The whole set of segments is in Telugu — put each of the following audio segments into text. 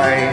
బాయ్.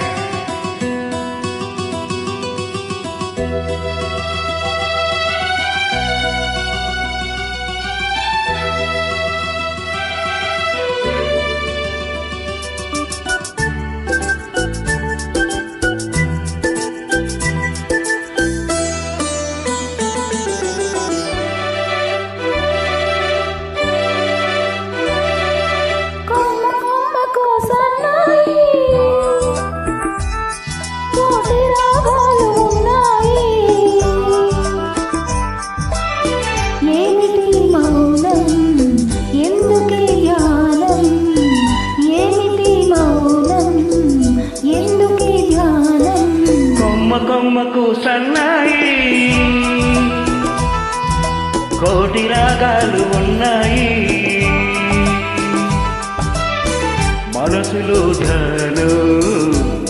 కొమ్మకు సన్నాయి కోటి రాగాలు ఉన్నాయి, మనసులో ధ్యానం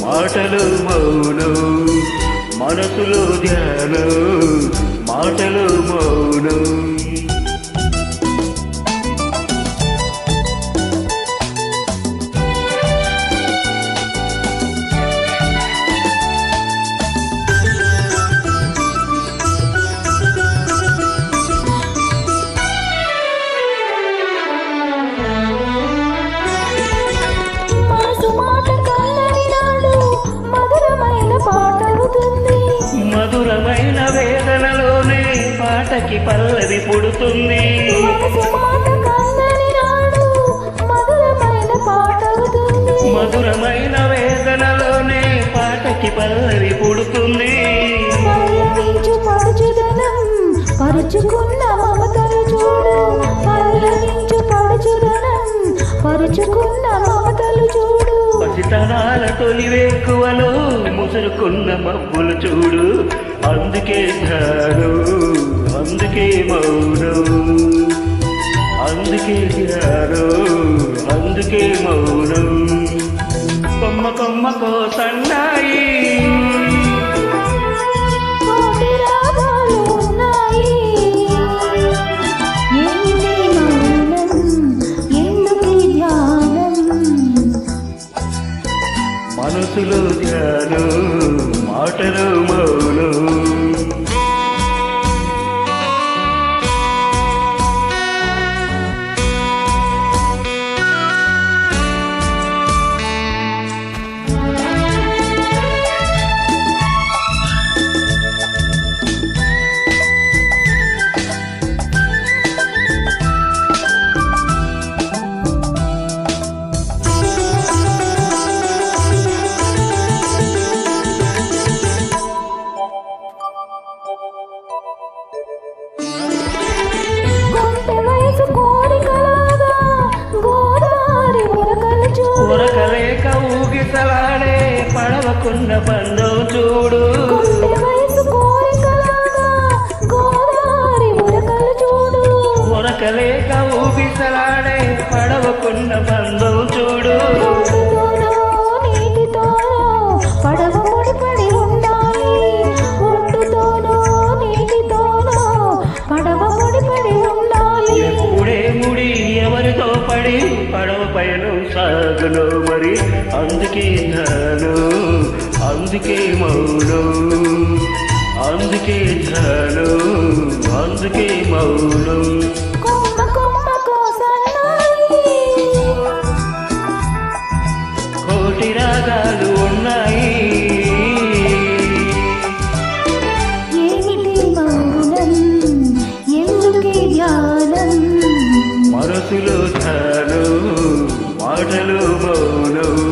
మాటలు మౌనం, మనసులో ధ్యానం మాటలు మౌనం. మధురమైన వేదనలోనే పాటకి పల్లవి పుడుతుంది, మధురమైన వేదనలోనే పాటకి పల్లవి పుడుతుంది. పరుచుకున్న మమతలు చూడు, పల్లవించు పడుచుదనం పరుచుకున్న మమతలు చూడు, పసితనాల తొలి వేకువలో ముసురుకున్న మబ్బులు చూడు. అందుకే ధ్యానం అందుకే మౌనం, అందుకే ధ్యానం అందుకే మౌనం. కొమ్మ కొమ్మకో సన్నాయి మనసులో ధ్యానం మాటలు మౌనం. ఉరకలేక ఊగిసలాడే పడవకున్న బంధం చూడు, ఉరకలేక ఊగిసలాడే పడవకున్న బంధం చూడు. పడవ ముడిపడి ఉండాలి, ఒడ్డుతోనో నీటితోనో పడవ ముడిపడి ఉండాలి. ఎప్పుడే ముడి ఎవరితో పడి పడవ పయనం సాగలో మరి. అందుకే ధ్యానం అందుకే మౌనం, అందుకే ధ్యానం అందుకే మౌనం. కోటి రాగాలు ఉన్నాయి, ఏమిటి మౌనం ఎందుకే ధ్యానం, మనసులో ధ్యానం మాటలు మౌనం.